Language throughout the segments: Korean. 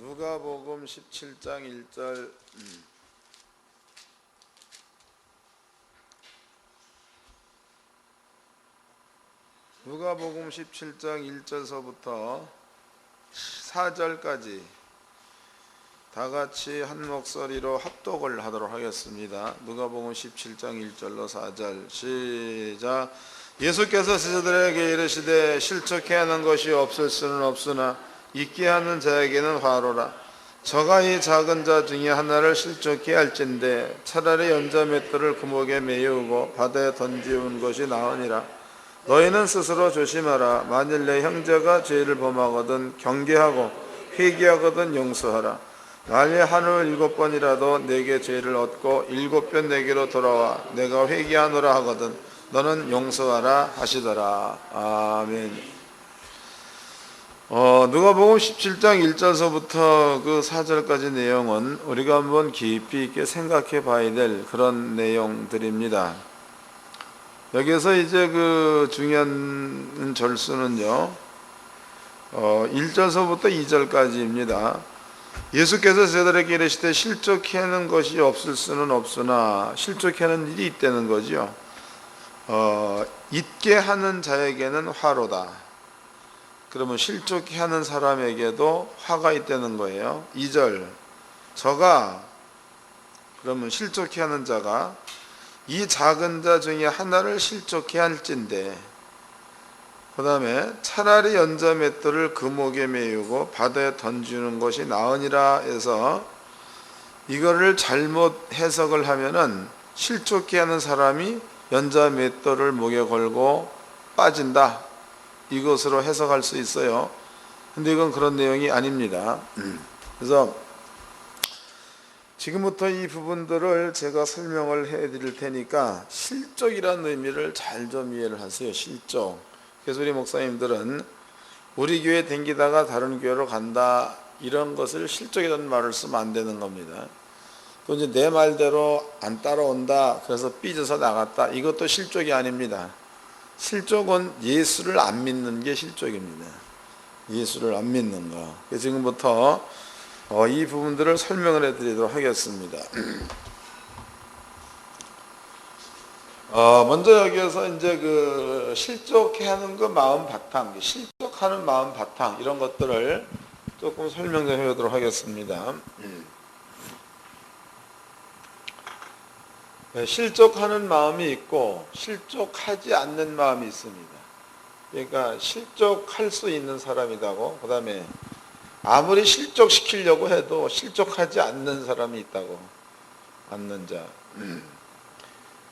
누가복음 17장 1절 누가복음 17장 1절서부터 4절까지 다 같이 한 목소리로 합독을 하도록 하겠습니다. 누가복음 17장 1절로 4절 시작. 예수께서 제자들에게 이르시되 실족해 하는 것이 없을 수는 없으나 있게 하는 자에게는 화로라. 저가 이 작은 자 중에 하나를 실족해 할진대 차라리 연자 맷돌을 구목에 메우고 바다에 던지운 것이 나으니라. 너희는 스스로 조심하라. 만일 내 형제가 죄를 범하거든 경계하고 회개하거든 용서하라. 만일 하루 7번이라도 내게 죄를 얻고 7번 내게로 돌아와 내가 회개하노라 하거든 너는 용서하라 하시더라. 아멘. 누가복음 17장 1절서부터 그 4절까지 내용은 우리가 한번 깊이 있게 생각해 봐야 될 그런 내용들입니다. 여기서 이제 그 중요한 절수는요, 1절서부터 2절까지입니다. 예수께서 제자들에게 이르시되 실족해 하는 것이 없을 수는 없으나 실족해 하는 일이 있다는 거죠. 잊게 하는 자에게는 화로다. 그러면 실족해 하는 사람에게도 화가 있다는 거예요. 2절 저가 그러면 실족해 하는 자가 이 작은 자 중에 하나를 실족해 할진대 그 다음에 차라리 연자 맷돌을 금옥에 메우고 바다에 던지는 것이 나으니라 해서 이거를 잘못 해석을 하면은 실족해 하는 사람이 연자 맷돌을 목에 걸고 빠진다 이것으로 해석할 수 있어요. 근데 이건 그런 내용이 아닙니다. 그래서 지금부터 이 부분들을 제가 설명을 해 드릴 테니까 실족이라는 의미를 잘 좀 이해를 하세요. 실족. 그래서 우리 목사님들은 우리 교회 댕기다가 다른 교회로 간다 이런 것을 실족이라는 말을 쓰면 안 되는 겁니다. 또 이제 내 말대로 안 따라온다 그래서 삐져서 나갔다 이것도 실족이 아닙니다. 실족은 예수를 안 믿는 게 실족입니다. 예수를 안 믿는 거. 그래서 지금부터 이 부분들을 설명을 해드리도록 하겠습니다. 먼저 여기에서 이제 그 실족해 하는 그 마음 바탕, 실족하는 마음 바탕 이런 것들을 조금 설명 좀 해보도록 하겠습니다. 실족하는 마음이 있고 실족하지 않는 마음이 있습니다. 그러니까 실족할 수 있는 사람이라고 그 다음에 아무리 실족시키려고 해도 실족하지 않는 사람이 있다고 않는 자.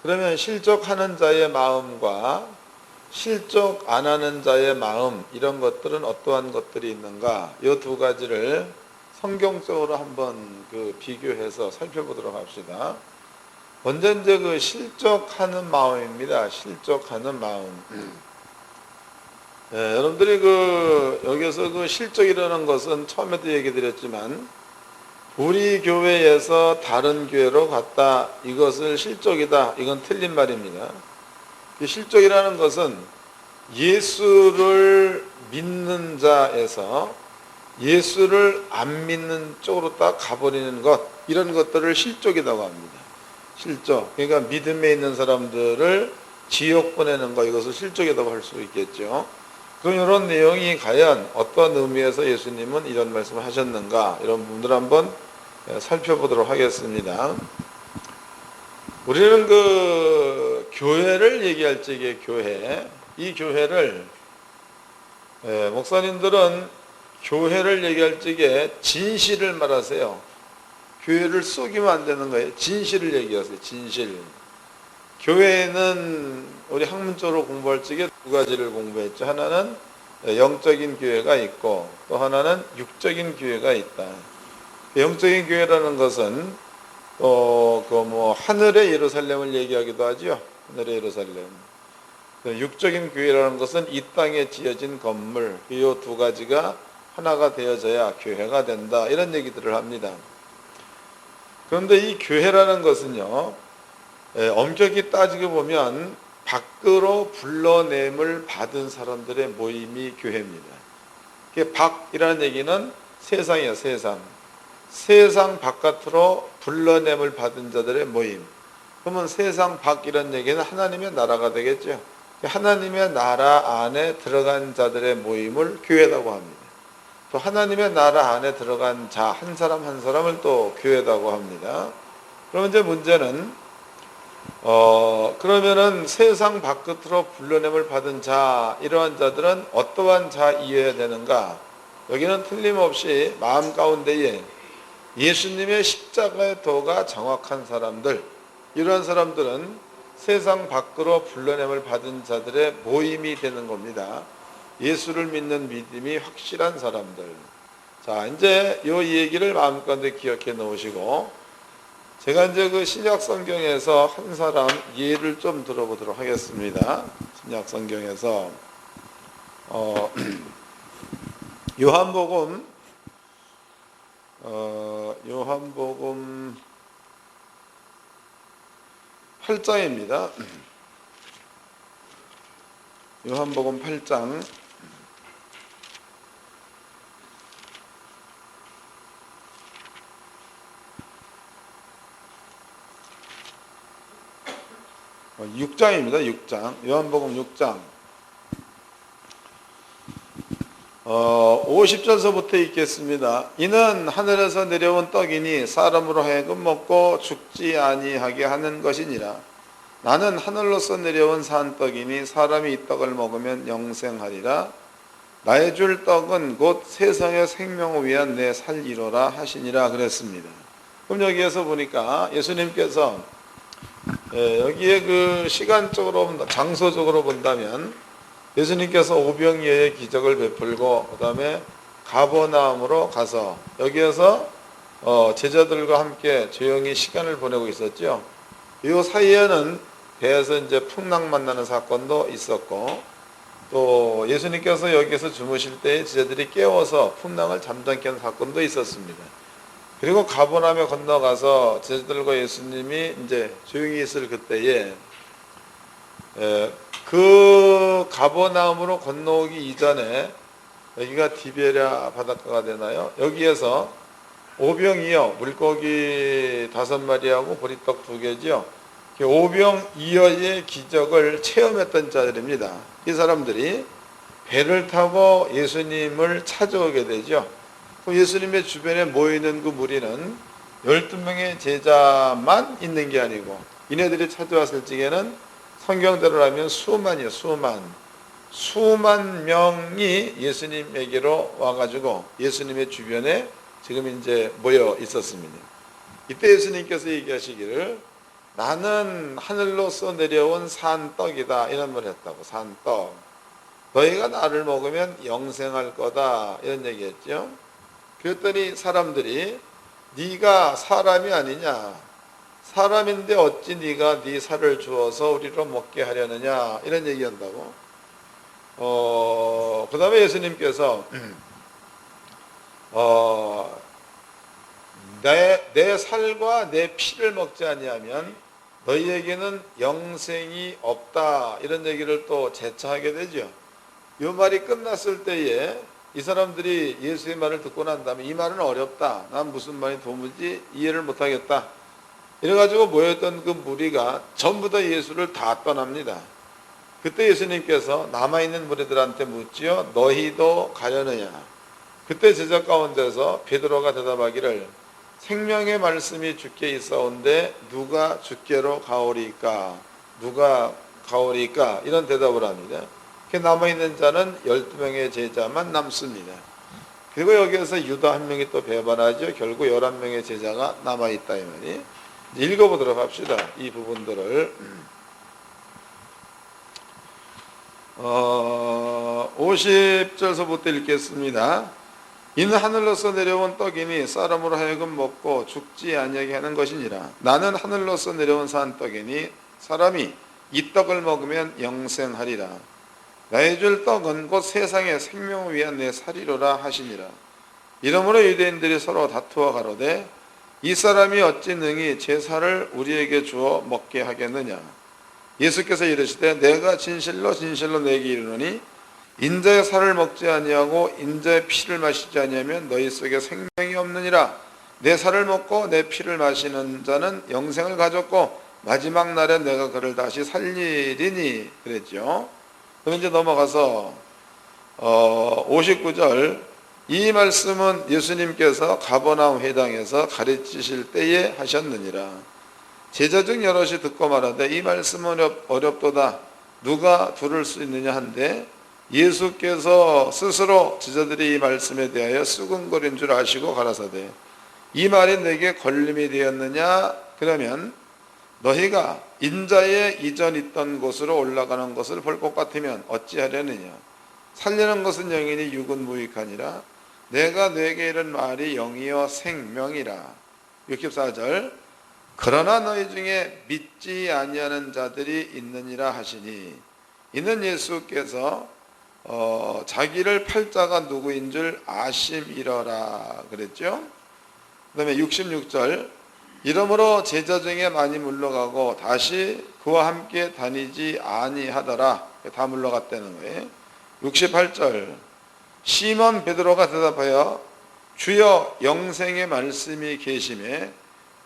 그러면 실족하는 자의 마음과 실족 안 하는 자의 마음 이런 것들은 어떠한 것들이 있는가 이 두 가지를 성경적으로 한번 그 비교해서 살펴보도록 합시다. 먼저 이제 그 실족하는 마음입니다. 실족하는 마음. 여러분들이 그 여기서 그 실족이라는 것은 처음에도 얘기 드렸지만 우리 교회에서 다른 교회로 갔다 이것을 실족이다 이건 틀린 말입니다. 실족이라는 것은 예수를 믿는 자에서 예수를 안 믿는 쪽으로 딱 가버리는 것 이런 것들을 실족이라고 합니다. 실족. 그러니까 믿음에 있는 사람들을 지옥 보내는 거 이것을 실족이라고 할 수 있겠죠. 그럼 이런 내용이 과연 어떤 의미에서 예수님은 이런 말씀을 하셨는가 이런 부분들 한번 살펴보도록 하겠습니다. 우리는 그 교회를 얘기할 적에 교회 이 교회를 목사님들은 교회를 얘기할 적에 진실을 말하세요. 교회를 속이면 안 되는 거예요. 진실을 얘기하세요. 진실. 교회는 우리 학문적으로 공부할 적에 두 가지를 공부했죠. 하나는 영적인 교회가 있고 또 하나는 육적인 교회가 있다. 영적인 교회라는 것은 또 그 뭐 하늘의 예루살렘을 얘기하기도 하죠. 하늘의 예루살렘. 육적인 교회라는 것은 이 땅에 지어진 건물 이 두 가지가 하나가 되어져야 교회가 된다. 이런 얘기들을 합니다. 그런데 이 교회라는 것은요, 엄격히 따지고 보면 밖으로 불러냄을 받은 사람들의 모임이 교회입니다. 박이라는 얘기는 세상이야, 세상. 세상 바깥으로 불러냄을 받은 자들의 모임. 그러면 세상 밖 이런 얘기는 하나님의 나라가 되겠죠. 하나님의 나라 안에 들어간 자들의 모임을 교회라고 합니다. 또 하나님의 나라 안에 들어간 자 한 사람 한 사람을 또 교회라고 합니다. 그럼 이제 문제는 그러면은 세상 바깥으로 불러냄을 받은 자, 이러한 자들은 어떠한 자이어야 되는가? 여기는 틀림없이 마음 가운데에 예수님의 십자가의 도가 정확한 사람들, 이러한 사람들은 세상 밖으로 불러냄을 받은 자들의 모임이 되는 겁니다. 예수를 믿는 믿음이 확실한 사람들. 자, 이제 이 얘기를 마음가운데 기억해 놓으시고, 제가 이제 그 신약 성경에서 한 사람 예를 좀 들어보도록 하겠습니다. 신약 성경에서 요한복음 8장입니다. 요한복음 8장 6장입니다. 6장. 요한복음 6장 50절서부터 읽겠습니다. 이는 하늘에서 내려온 떡이니 사람으로 하여금 먹고 죽지 아니하게 하는 것이니라. 나는 하늘로서 내려온 산 떡이니 사람이 이 떡을 먹으면 영생하리라. 나의 줄 떡은 곧 세상의 생명을 위한 내 살리로라 하시니라 그랬습니다. 그럼 여기에서 보니까 예수님께서 여기에 그 시간적으로 장소적으로 본다면 예수님께서 오병이어의 기적을 베풀고 그 다음에 가버나움으로 가서 여기에서 제자들과 함께 조용히 시간을 보내고 있었죠. 이 사이에는 배에서 이제 풍랑 만나는 사건도 있었고, 또 예수님께서 여기에서 주무실 때 제자들이 깨워서 풍랑을 잠잠케 하는 사건도 있었습니다. 그리고 가버나움에 건너가서 제자들과 예수님이 이제 조용히 있을 그때에 그 가버나움으로 건너오기 이전에, 여기가 디베랴 바닷가가 되나요? 여기에서 오병이어 물고기 5마리하고 보리떡 2개죠. 오병이어의 기적을 체험했던 자들입니다. 이 사람들이 배를 타고 예수님을 찾아오게 되죠. 예수님의 주변에 모이는 그 무리는 12명의 제자만 있는 게 아니고, 이네들이 찾아왔을 적에는 성경대로라면 수만이요, 수만 명이 예수님에게로 와가지고 예수님의 주변에 지금 이제 모여 있었습니다. 이때 예수님께서 얘기하시기를 나는 하늘로서 내려온 산떡이다, 이런 말을 했다고. 산떡. 너희가 나를 먹으면 영생할 거다, 이런 얘기했죠. 그랬더니 사람들이 네가 사람이 아니냐, 사람인데 어찌 네가 네 살을 주어서 우리로 먹게 하려느냐, 이런 얘기한다고. 그 다음에 예수님께서 내 살과 내 피를 먹지 아니하면 너희에게는 영생이 없다, 이런 얘기를 또 재차하게 되죠. 이 말이 끝났을 때에 이 사람들이 예수의 말을 듣고 난 다음에 이 말은 어렵다, 난 무슨 말이 도무지 이해를 못하겠다, 이래가지고 모였던 그 무리가 전부 다 예수를 다 떠납니다. 그때 예수님께서 남아있는 무리들한테 묻지요. 너희도 가려느냐? 그때 제자 가운데서 베드로가 대답하기를 생명의 말씀이 주께 있사온데 누가 주께로 가오리까? 누가 가오리까? 이런 대답을 합니다. 남아있는 자는 12명의 제자만 남습니다. 그리고 여기에서 유다 한 명이 또 배반하죠. 결국 11명의 제자가 남아있다, 이 말이. 읽어보도록 합시다. 이 부분들을 50절서부터 읽겠습니다. 이는 하늘로서 내려온 떡이니 사람으로 하여금 먹고 죽지 아니하게 하는 것이니라. 나는 하늘로서 내려온 산떡이니 사람이 이 떡을 먹으면 영생하리라. 나의 줄 떡은 곧 세상의 생명을 위한 내 살이로라 하시니라. 이러므로 유대인들이 서로 다투어 가로되 이 사람이 어찌 능히 제 살을 우리에게 주어 먹게 하겠느냐. 예수께서 이르시되 내가 진실로 진실로 내게 이르노니 인자의 살을 먹지 아니하고 인자의 피를 마시지 아니하면 너희 속에 생명이 없느니라. 내 살을 먹고 내 피를 마시는 자는 영생을 가졌고 마지막 날에 내가 그를 다시 살리리니 그랬죠. 그럼 이제 넘어가서 59절, 이 말씀은 예수님께서 가버나움 회당에서 가르치실 때에 하셨느니라. 제자 중 여럿이 듣고 말하되 이 말씀은 어렵도다. 누가 들을 수 있느냐 한데 예수께서 스스로 제자들이 이 말씀에 대하여 수근거린 줄 아시고 가라사대 이 말이 내게 걸림이 되었느냐. 그러면 너희가 인자의 이전 있던 곳으로 올라가는 것을 볼 것 같으면 어찌하려느냐. 살리는 것은 영이니 육은 무익하니라. 내가 네게 이른 말이 영이요 생명이라. 64절, 그러나 너희 중에 믿지 아니하는 자들이 있느니라 하시니, 이는 예수께서 자기를 팔자가 누구인 줄 아심이러라 그랬죠. 그 다음에 66절, 이러므로 제자 중에 많이 물러가고 다시 그와 함께 다니지 아니하더라. 다 물러갔다는 거예요. 68절, 시몬 베드로가 대답하여 주여 영생의 말씀이 계심에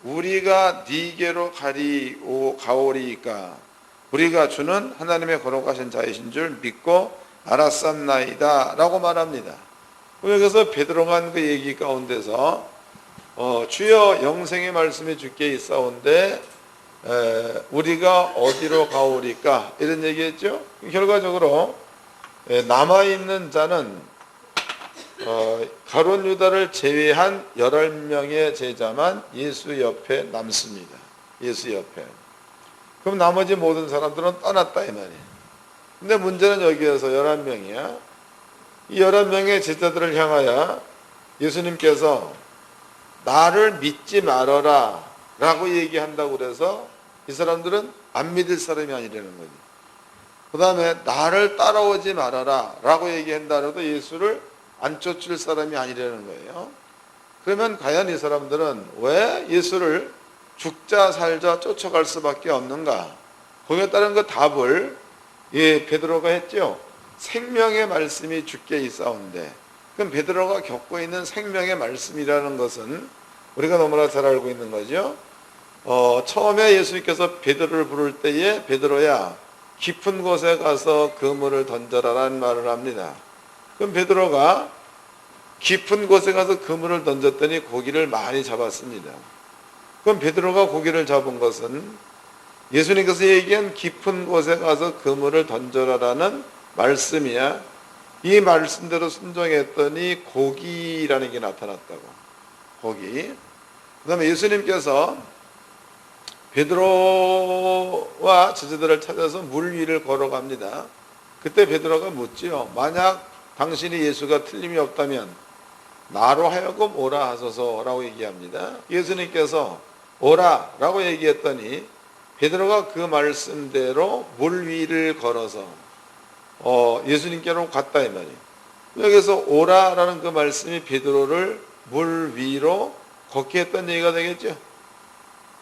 우리가 네게로 가오리이까. 우리가 주는 하나님의 거룩하신 자이신 줄 믿고 알았삼나이다 라고 말합니다. 여기서 베드로가 한 그 얘기 가운데서 주여 영생의 말씀이 주께 있사온데 우리가 어디로 가오리까 이런 얘기했죠. 결과적으로 남아있는 자는 가룟 유다를 제외한 11명의 제자만 예수 옆에 남습니다. 예수 옆에. 그럼 나머지 모든 사람들은 떠났다 이 말이에요. 근데 문제는 여기에서 11명이야. 이 11명의 제자들을 향하여 예수님께서 나를 믿지 말아라 라고 얘기한다고 그래서 이 사람들은 안 믿을 사람이 아니라는 거지. 그 다음에 나를 따라오지 말아라 라고 얘기한다 해도 예수를 안 쫓을 사람이 아니라는 거예요. 그러면 과연 이 사람들은 왜 예수를 죽자 살자 쫓아갈 수밖에 없는가? 거기에 따른 그 답을 베드로가 했죠. 생명의 말씀이 주께 있사온데, 그럼 베드로가 겪고 있는 생명의 말씀이라는 것은 우리가 너무나 잘 알고 있는 거죠. 처음에 예수님께서 베드로를 부를 때에 베드로야 깊은 곳에 가서 그물을 던져라라는 말을 합니다. 그럼 베드로가 깊은 곳에 가서 그물을 던졌더니 고기를 많이 잡았습니다. 그럼 베드로가 고기를 잡은 것은 예수님께서 얘기한 깊은 곳에 가서 그물을 던져라라는 말씀이야. 이 말씀대로 순종했더니 고기라는 게 나타났다고. 고기. 그 다음에 예수님께서 베드로와 제자들을 찾아서 물 위를 걸어갑니다. 그때 베드로가 묻지요. 만약 당신이 예수가 틀림이 없다면 나로 하여금 오라 하소서라고 얘기합니다. 예수님께서 오라 라고 얘기했더니 베드로가 그 말씀대로 물 위를 걸어서 예수님께로 갔다 이 말이에요. 여기서 오라라는 그 말씀이 베드로를 물 위로 걷게 했던 얘기가 되겠죠.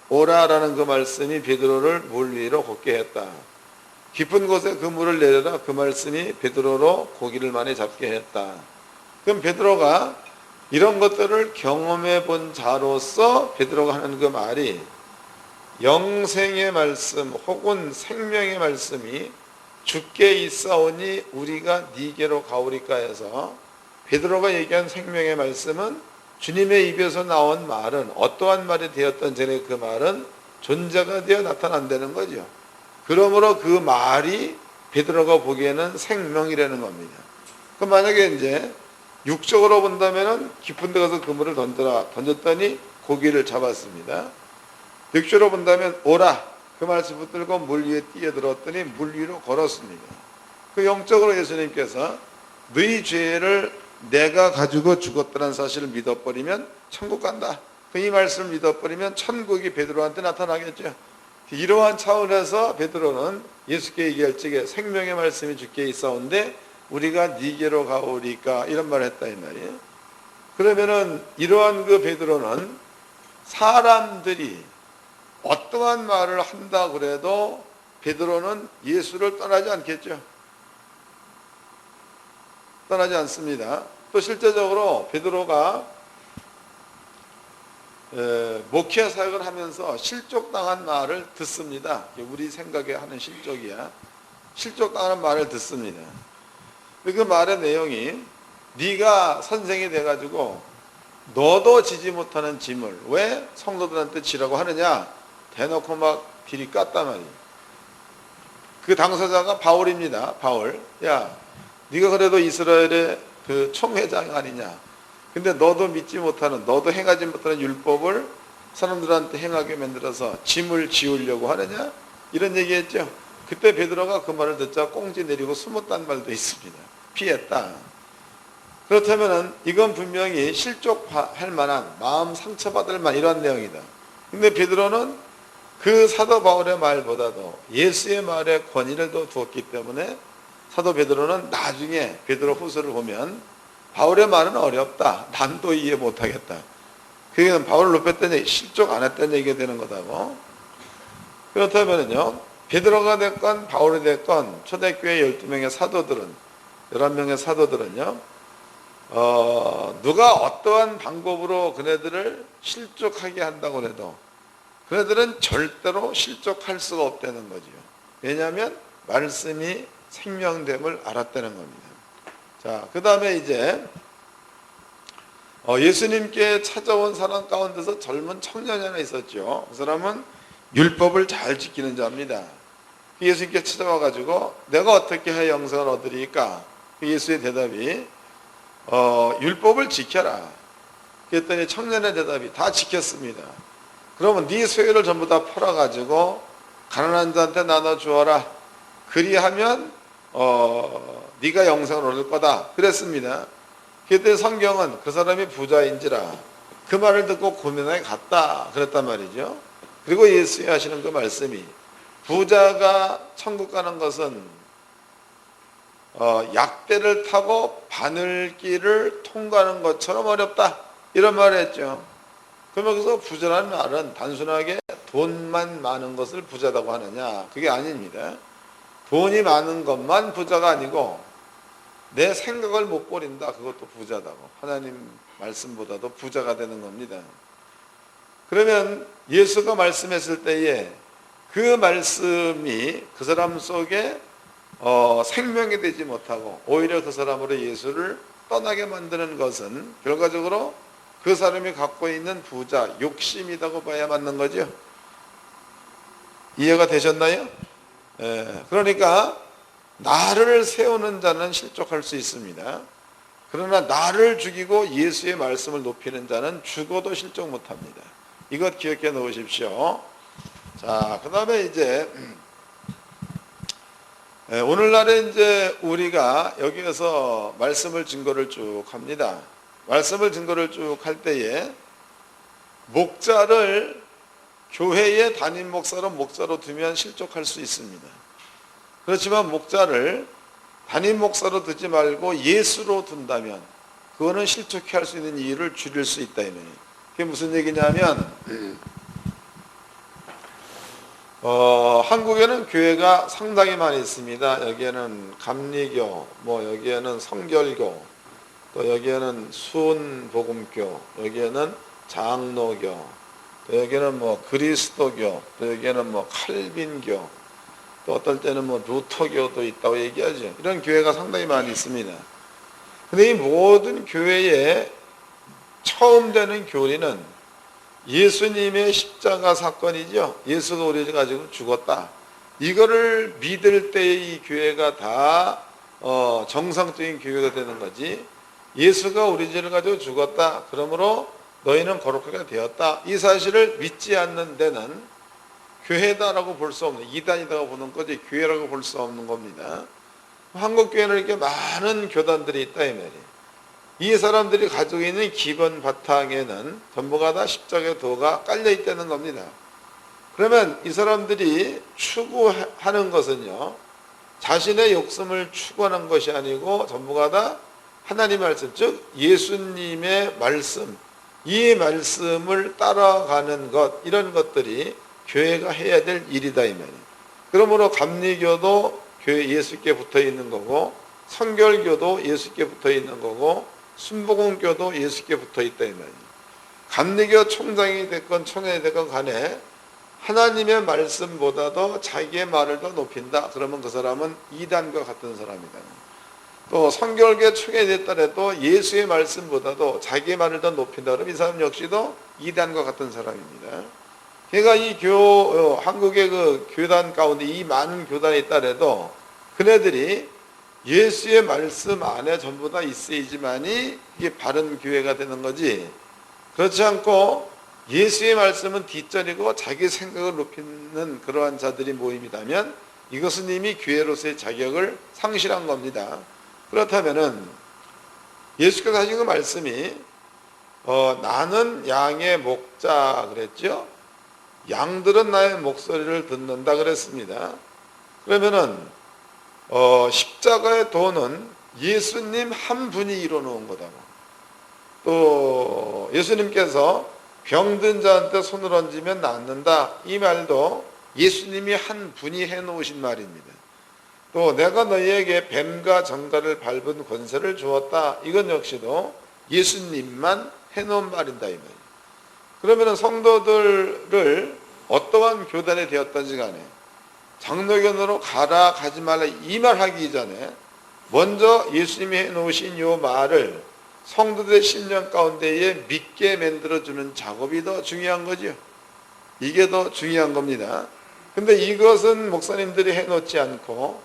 오라라는 그 말씀이 베드로를 물 위로 걷게 했다. 깊은 곳에 그물을 내려라 그 말씀이 베드로로 고기를 많이 잡게 했다. 그럼 베드로가 이런 것들을 경험해 본 자로서 베드로가 하는 그 말이 영생의 말씀 혹은 생명의 말씀이 주께 있사오니 우리가 네게로 가오리까 해서 베드로가 얘기한 생명의 말씀은 주님의 입에서 나온 말은 어떠한 말이 되었던 전에 그 말은 존재가 되어 나타난다는 거죠. 그러므로 그 말이 베드로가 보기에는 생명이라는 겁니다. 그럼 만약에 이제 육적으로 본다면은 깊은 데 가서 그물을 던졌더니 고기를 잡았습니다. 육적으로 본다면 오라 그 말씀 붙들고 물 위에 뛰어들었더니 물 위로 걸었습니다. 그 영적으로 예수님께서 너희 죄를 내가 가지고 죽었다는 사실을 믿어버리면 천국 간다. 이 말씀을 믿어버리면 천국이 베드로한테 나타나겠죠. 이러한 차원에서 베드로는 예수께 얘기할 적에 생명의 말씀이 주께 있사온데 우리가 네게로 가오리까 이런 말을 했다 이 말이에요. 그러면은 이러한 그 베드로는 사람들이 어떠한 말을 한다 그래도 베드로는 예수를 떠나지 않겠죠. 떠나지 않습니다. 또 실제적으로 베드로가 목회 사역을 하면서 실족당한 말을 듣습니다. 우리 생각에 하는 실족이야. 실족당하는 말을 듣습니다. 그 말의 내용이 네가 선생이 돼가지고 너도 지지 못하는 짐을 왜 성도들한테 지라고 하느냐 대놓고 막 길이 깠단 말이에요. 그 당사자가 바울입니다. 바울, 야 네가 그래도 이스라엘의 그 총회장 아니냐. 근데 너도 믿지 못하는, 너도 행하지 못하는 율법을 사람들한테 행하게 만들어서 짐을 지우려고 하느냐? 이런 얘기했죠. 그때 베드로가 그 말을 듣자 꽁지 내리고 숨었다는 말도 있습니다. 피했다. 그렇다면 이건 분명히 실족할 만한, 마음 상처받을 만한 이런 내용이다. 근데 베드로는 그 사도 바울의 말보다도 예수의 말에 권위를 더 두었기 때문에 사도 베드로는 나중에 베드로 후서를 보면 바울의 말은 어렵다. 난 또 이해 못하겠다. 그게 바울을 높였던 얘기, 실족 안 했던 얘기가 되는 거다고. 그렇다면요, 베드로가 됐건 바울이 됐건 초대교회 12명의 사도들은, 11명의 사도들은요, 누가 어떠한 방법으로 그네들을 실족하게 한다고 해도 그네들은 절대로 실족할 수가 없다는 거죠. 왜냐하면 말씀이 생명됨을 알았다는 겁니다. 자, 그 다음에 이제 예수님께 찾아온 사람 가운데서 젊은 청년이 하나 있었죠. 그 사람은 율법을 잘 지키는 자입니다. 예수님께 찾아와가지고 내가 어떻게 해야 영생을 얻으리까? 예수의 대답이 율법을 지켜라. 그랬더니 청년의 대답이 다 지켰습니다. 그러면 네 소유를 전부 다 팔아가지고 가난한 자한테 나눠주어라. 그리하면 네가 영생을 얻을 거다. 그랬습니다. 그때 성경은 그 사람이 부자인지라 그 말을 듣고 고민하게 갔다. 그랬단 말이죠. 그리고 예수님이 하시는 그 말씀이 부자가 천국 가는 것은 약대를 타고 바늘길을 통과하는 것처럼 어렵다. 이런 말을 했죠. 그러면 그래서 부자라는 말은 단순하게 돈만 많은 것을 부자라고 하느냐? 그게 아닙니다. 돈이 많은 것만 부자가 아니고 내 생각을 못 버린다. 그것도 부자다고. 하나님 말씀보다도 부자가 되는 겁니다. 그러면 예수가 말씀했을 때에 그 말씀이 그 사람 속에 생명이 되지 못하고 오히려 그 사람으로 예수를 떠나게 만드는 것은 결과적으로 그 사람이 갖고 있는 부자, 욕심이라고 봐야 맞는 거죠. 이해가 되셨나요? 그러니까 나를 세우는 자는 실족할 수 있습니다. 그러나 나를 죽이고 예수의 말씀을 높이는 자는 죽어도 실족 못합니다. 이것 기억해 놓으십시오. 자, 그 다음에 이제 오늘날에 이제 우리가 여기에서 말씀을 증거를 쭉 합니다. 말씀을 증거를 쭉 할 때에 목자를 교회의 담임 목사로 두면 실족할 수 있습니다. 그렇지만 목자를 담임 목사로 두지 말고 예수로 둔다면 그거는 실족해 할 수 있는 이유를 줄일 수 있다. 그게 무슨 얘기냐면 한국에는 교회가 상당히 많이 있습니다. 여기에는 감리교, 여기에는 성결교, 또 여기에는 순복음교, 여기에는 장로교, 또 여기는 그리스도교, 또 여기에는 칼빈교, 또 어떨 때는 루터교도 있다고 얘기하죠. 이런 교회가 상당히 많이 있습니다. 근데 이 모든 교회의 처음 되는 교리는 예수님의 십자가 사건이죠. 예수가 우리를 가지고 죽었다. 이거를 믿을 때 이 교회가 다 정상적인 교회가 되는 거지. 예수가 우리 죄를 가지고 죽었다. 그러므로 너희는 거룩하게 되었다. 이 사실을 믿지 않는 데는 교회다라고 볼 수 없는, 이단이라고 보는 거지 교회라고 볼 수 없는 겁니다. 한국 교회는 이렇게 많은 교단들이 있다 이 말이에요. 이 사람들이 가지고 있는 기본 바탕에는 전부가 다 십자가의 도가 깔려 있다는 겁니다. 그러면 이 사람들이 추구하는 것은요, 자신의 욕심을 추구하는 것이 아니고 전부가 다 하나님의 말씀, 즉 예수님의 말씀, 이 말씀을 따라가는 것, 이런 것들이 교회가 해야 될 일이다 이 말이에요. 그러므로 감리교도 교회 예수께 붙어 있는 거고, 성결교도 예수께 붙어 있는 거고 순복음교도 예수께 붙어 있다 이 말이에요. 감리교 총장이 됐건 총회이 됐건 간에 하나님의 말씀보다도 자기의 말을 더 높인다. 그러면 그 사람은 이단과 같은 사람이다. 또 성결교 총회이 됐더라도 예수의 말씀보다도 자기의 말을 더 높인다. 그러면 이 사람 역시도 이단과 같은 사람입니다. 그러니까 이 한국의 그 교단 가운데 이 많은 교단이 있더라도 그네들이 예수의 말씀 안에 전부 다 있어야지만이 이게 바른 교회가 되는 거지. 그렇지 않고 예수의 말씀은 뒷전이고 자기 생각을 높이는 그러한 자들이 모임이라면 이것은 이미 교회로서의 자격을 상실한 겁니다. 그렇다면은 예수께서 하신 그 말씀이 나는 양의 목자 그랬죠. 양들은 나의 목소리를 듣는다 그랬습니다. 그러면은 십자가의 도는 예수님 한 분이 이뤄놓은 거다고. 또 예수님께서 병든 자한테 손을 얹으면 낫는다. 이 말도 예수님이 한 분이 해놓으신 말입니다. 또 내가 너희에게 뱀과 정갈을 밟은 권세를 주었다. 이건 역시도 예수님만 해놓은 말이다 이 말이에요. 그러면 성도들을 어떠한 교단이 되었든지 간에 장로교로 가라 가지 말라 이 말 하기 전에 먼저 예수님이 해놓으신 이 말을 성도들의 심령 가운데에 믿게 만들어주는 작업이 더 중요한 거죠. 이게 더 중요한 겁니다. 근데 이것은 목사님들이 해놓지 않고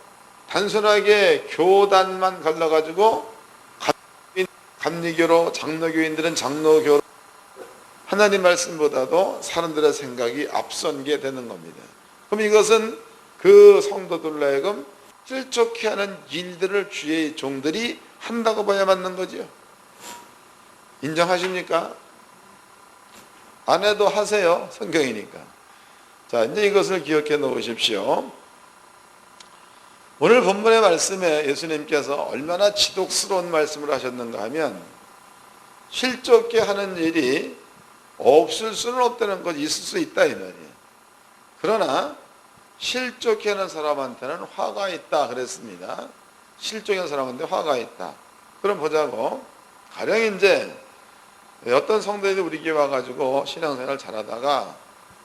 단순하게 교단만 갈라가지고 감리교로 장로교인들은 장로교로 하나님 말씀보다도 사람들의 생각이 앞선 게 되는 겁니다. 그럼 이것은 그 성도들로 하여금 실족해 하는 일들을 주의 종들이 한다고 봐야 맞는 거죠. 인정하십니까? 안 해도 하세요. 성경이니까. 자, 이제 이것을 기억해 놓으십시오. 오늘 본문의 말씀에 예수님께서 얼마나 지독스러운 말씀을 하셨는가 하면 실족해 하는 일이 없을 수는 없다는 것, 있을 수 있다 이 말이에요. 그러나 실족해 하는 사람한테는 화가 있다 그랬습니다. 실족해 하는 사람한테 화가 있다. 그럼 보자고. 가령 이제 어떤 성도들이 우리 교회 와가지고 신앙생활 잘하다가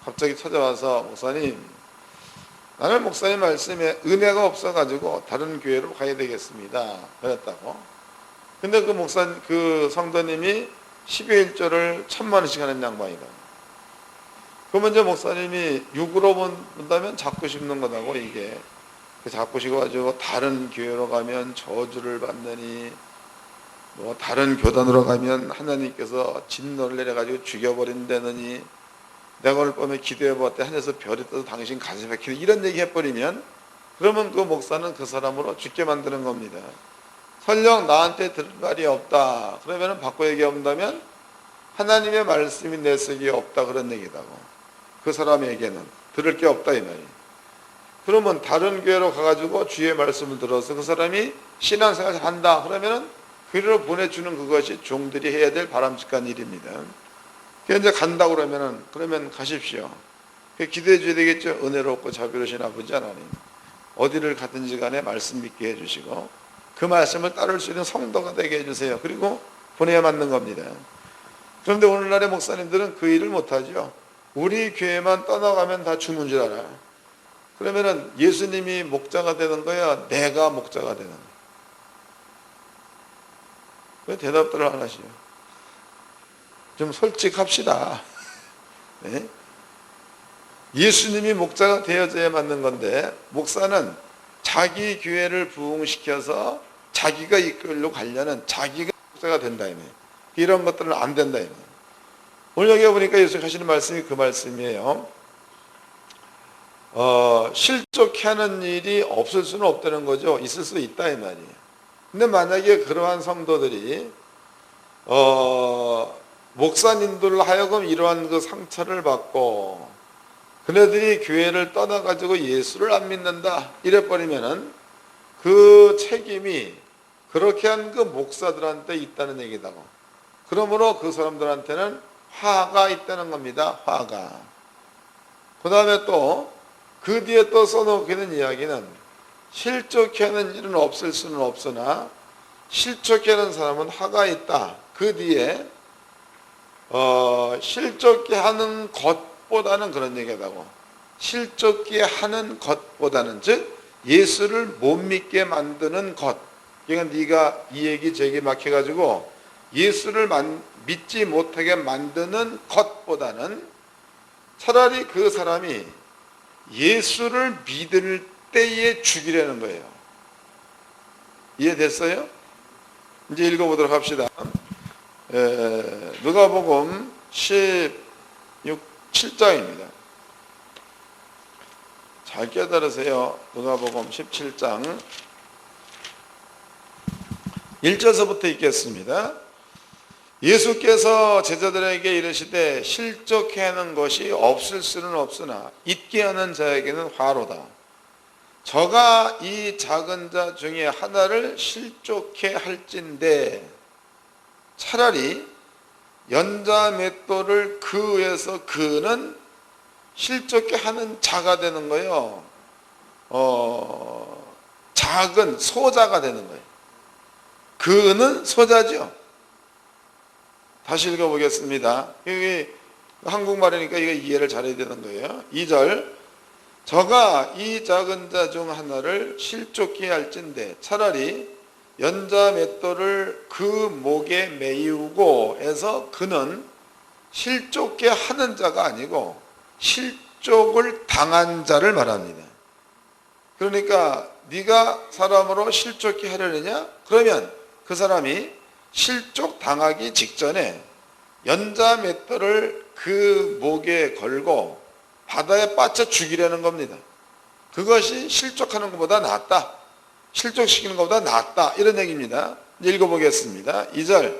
갑자기 찾아와서 목사님, 나는 목사님 말씀에 은혜가 없어가지고 다른 교회로 가야 되겠습니다. 그랬다고. 근데 그 성도님이 12회 1조를 1,000,000원씩 하는 양반이다. 그러면 이제 목사님이 6으로 본다면 자꾸 씹는 거다고 이게. 자꾸 씹어가지고 다른 교회로 가면 저주를 받느니 뭐 다른 교단으로 가면 하나님께서 진노를 내려가지고 죽여버린다느니 내가 오늘 밤에 기도해봤더니 하늘에서 별이 떠서 당신 가슴에 박히는 이런 얘기 해버리면 그러면 그 목사는 그 사람으로 죽게 만드는 겁니다. 설령 나한테 들을 말이 없다 그러면 바꿔 얘기한다면 하나님의 말씀이 내 속에 없다 그런 얘기다고. 그 사람에게는 들을 게 없다 이 말이에요. 그러면 다른 교회로 가가지고 주의 말씀을 들어서 그 사람이 신앙생활 한다 그러면은 교회로 보내주는 그것이 종들이 해야 될 바람직한 일입니다. 이제 간다고 그러면 가십시오. 기도해 줘야 되겠죠. 은혜롭고 자비로우신 아버지 하나님, 어디를 가든지 간에 말씀 믿게 해주시고 그 말씀을 따를 수 있는 성도가 되게 해주세요. 그리고 보내야 맞는 겁니다. 그런데 오늘날의 목사님들은 그 일을 못하죠. 우리 교회만 떠나가면 다 죽는 줄 알아. 그러면은 예수님이 목자가 되는 거야, 내가 목자가 되는 거야. 왜 대답들을 안 하시요? 좀 솔직합시다. 네? 예수님이 목자가 되어져야 맞는 건데 목사는 자기 교회를 부흥시켜서 자기가 이끌로 가려는 자기가 목사가 된다 이런 것들은 안 된다 오늘 여기 보니까 예수님 하시는 말씀이 그 말씀이에요. 실족해 하는 일이 없을 수는 없다는 거죠. 있을 수 있다 이 말이에요. 근데 만약에 그러한 성도들이 목사님들로 하여금 이러한 그 상처를 받고 그네들이 교회를 떠나가지고 예수를 안 믿는다 이래버리면은 그 책임이 그렇게 한 그 목사들한테 있다는 얘기다고. 그러므로 그 사람들한테는 화가 있다는 겁니다. 화가. 그 다음에 또 그 뒤에 또 써놓게 된 이야기는 실족해 하는 일은 없을 수는 없으나 실족해 하는 사람은 화가 있다. 그 뒤에 실족해 하는 것보다는 그런 얘기하다고. 실족해 하는 것보다는, 즉 예수를 못 믿게 만드는 것. 그러니까 네가 이 얘기 저기 막 해가지고 예수를 믿지 못하게 만드는 것보다는 차라리 그 사람이 예수를 믿을 때에 죽이려는 거예요. 이해됐어요? 이제 읽어보도록 합시다. 누가복음 7장입니다. 잘 깨달으세요. 누가복음 17장 1절서부터 읽겠습니다. 예수께서 제자들에게 이르시되 실족해 하는 것이 없을 수는 없으나 잊게 하는 자에게는 화로다. 저가 이 작은 자 중에 하나를 실족해 할진대 차라리 연자 맷돌을 그 위에서 그는 실족해 하는 자가 되는 거예요. 작은 소자가 되는 거예요. 그는 소자죠. 다시 읽어보겠습니다. 여기 한국말이니까 이거 이해를 잘해야 되는 거예요. 2절 저가 이 작은 자 중 하나를 실족해 할진대 차라리 연자 맷돌을 그 목에 메이우고 해서 그는 실족해 하는 자가 아니고 실족을 당한 자를 말합니다. 그러니까 네가 사람으로 실족해 하려느냐? 그러면 그 사람이 실족 당하기 직전에 연자 맷돌을 그 목에 걸고 바다에 빠져 죽이려는 겁니다. 그것이 실족하는 것보다 낫다. 실족시키는 것보다 낫다. 이런 얘기입니다. 읽어보겠습니다. 2절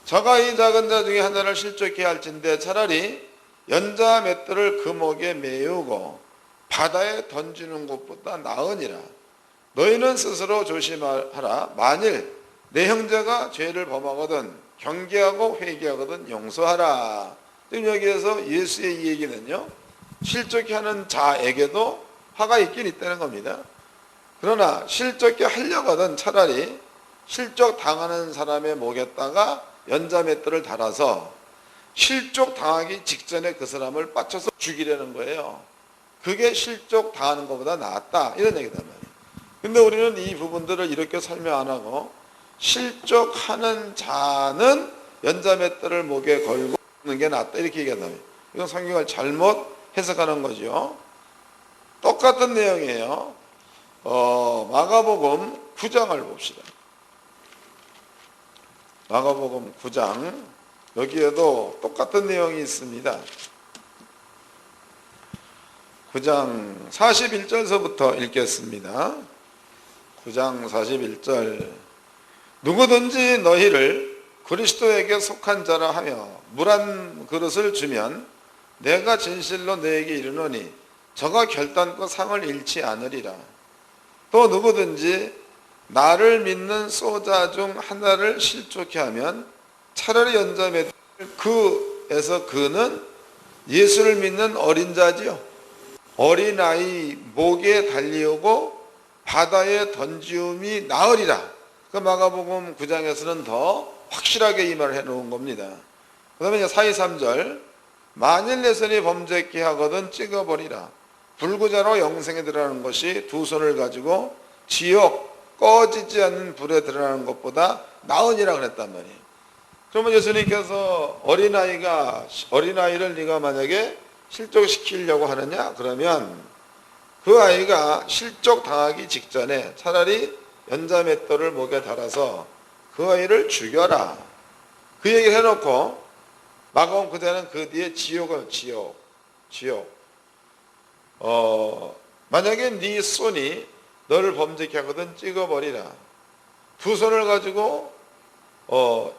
저가 이 작은 자 중에 하나를 실족해 할진대 차라리 연자 맷돌을 그 목에 메우고 바다에 던지는 것보다 나으니라. 너희는 스스로 조심하라. 만일 내 형제가 죄를 범하거든 경계하고 회개하거든 용서하라. 지금 여기에서 예수의 이 얘기는요, 실족해 하는 자에게도 화가 있긴 있다는 겁니다. 그러나 실족해 하려거든 차라리 실족 당하는 사람의 목에다가 연자맷돌을 달아서 실족 당하기 직전에 그 사람을 빠쳐서 죽이려는 거예요. 그게 실족 당하는 것보다 낫다. 이런 얘기단 말이에요. 근데 우리는 이 부분들을 이렇게 설명 안 하고 실족하는 자는 연자맷돌을 목에 걸고 죽는 게 낫다. 이렇게 얘기한단 말이에요. 이건 성경을 잘못 해석하는 거죠. 똑같은 내용이에요. 마가복음 9장을 봅시다. 마가복음 9장 여기에도 똑같은 내용이 있습니다. 9장 41절서부터 읽겠습니다. 9장 41절 누구든지 너희를 그리스도에게 속한 자라 하며 물 한 그릇을 주면 내가 진실로 너에게 이르노니 저가 결단코 상을 잃지 않으리라. 또 누구든지 나를 믿는 소자 중 하나를 실족해 하면 차라리 연자맷돌 그에서 그는 예수를 믿는 어린 자지요. 어린아이 목에 달리우고 바다에 던지움이 나으리라. 그 마가복음 9장에서는 더 확실하게 이 말을 해놓은 겁니다. 그 다음에 4.23절 만일 내 손이 범죄케 하거든 찍어버리라. 불구자로 영생에 들어가는 것이 두 손을 가지고 지옥 꺼지지 않는 불에 들어가는 것보다 나으니라 그랬단 말이에요. 그러면 예수님께서 어린아이를 네가 만약에 실족시키려고 하느냐? 그러면 그 아이가 실족 당하기 직전에 차라리 연자맷돌을 목에 달아서 그 아이를 죽여라. 그 얘기를 해놓고 마가복음 그대는 그 뒤에 지옥. 만약에 네 손이 너를 범죄케 하거든 찍어버리라. 두 손을 가지고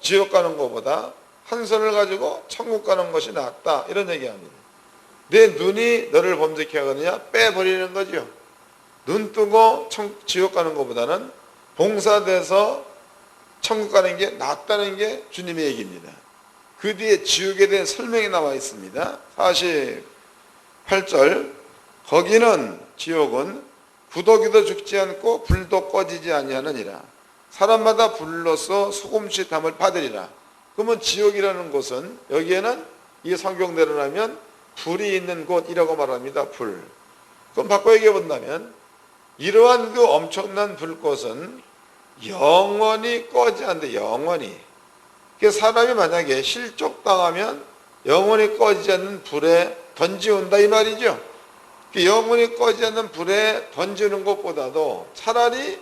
지옥 가는 것보다 한 손을 가지고 천국 가는 것이 낫다. 이런 얘기합니다. 내 눈이 너를 범죄케 하거든요. 빼버리는 거죠. 눈 뜨고 지옥 가는 것보다는 봉사돼서 천국 가는 게 낫다는 게 주님의 얘기입니다. 그 뒤에 지옥에 대한 설명이 나와 있습니다. 48절 거기는 지옥은 부더기도 죽지 않고 불도 꺼지지 아니하느니라. 사람마다 불로서 소금씩 담을 받으리라. 그러면 지옥이라는 곳은, 여기에는 이 성경대로라면 불이 있는 곳이라고 말합니다. 불. 그럼 바꿔 얘기해 본다면 이러한 그 엄청난 불꽃은 영원히 꺼지지 않는데, 영원히. 사람이 만약에 실족당하면 영원히 꺼지지 않는 불에 던지온다 이 말이죠. 영원히 꺼지지 않는 불에 던지는 것보다도 차라리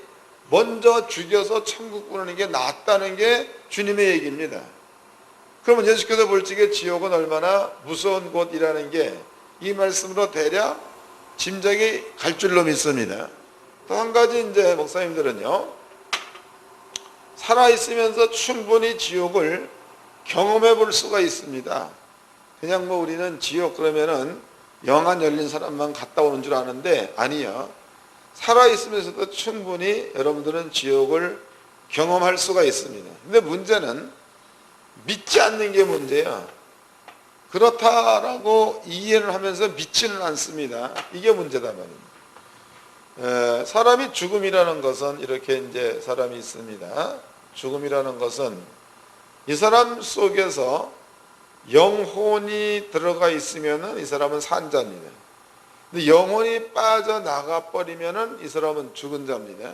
먼저 죽여서 천국 보내는 게 낫다는 게 주님의 얘기입니다. 그러면 예수께서 볼 적에 지옥은 얼마나 무서운 곳이라는 게 이 말씀으로 대략 짐작이 갈 줄로 믿습니다. 또 한 가지 이제 목사님들은요, 살아있으면서 충분히 지옥을 경험해 볼 수가 있습니다. 그냥 뭐 우리는 지옥 그러면은 영안 열린 사람만 갔다 오는 줄 아는데, 아니요. 살아있으면서도 충분히 여러분들은 지옥을 경험할 수가 있습니다. 근데 문제는 믿지 않는 게 문제야. 그렇다라고 이해를 하면서 믿지는 않습니다. 이게 문제다 말입니다. 사람이 죽음이라는 것은 이렇게 이제 사람이 있습니다. 죽음이라는 것은 이 사람 속에서 영혼이 들어가 있으면은 이 사람은 산 자입니다. 근데 영혼이 빠져나가 버리면은 이 사람은 죽은 자입니다.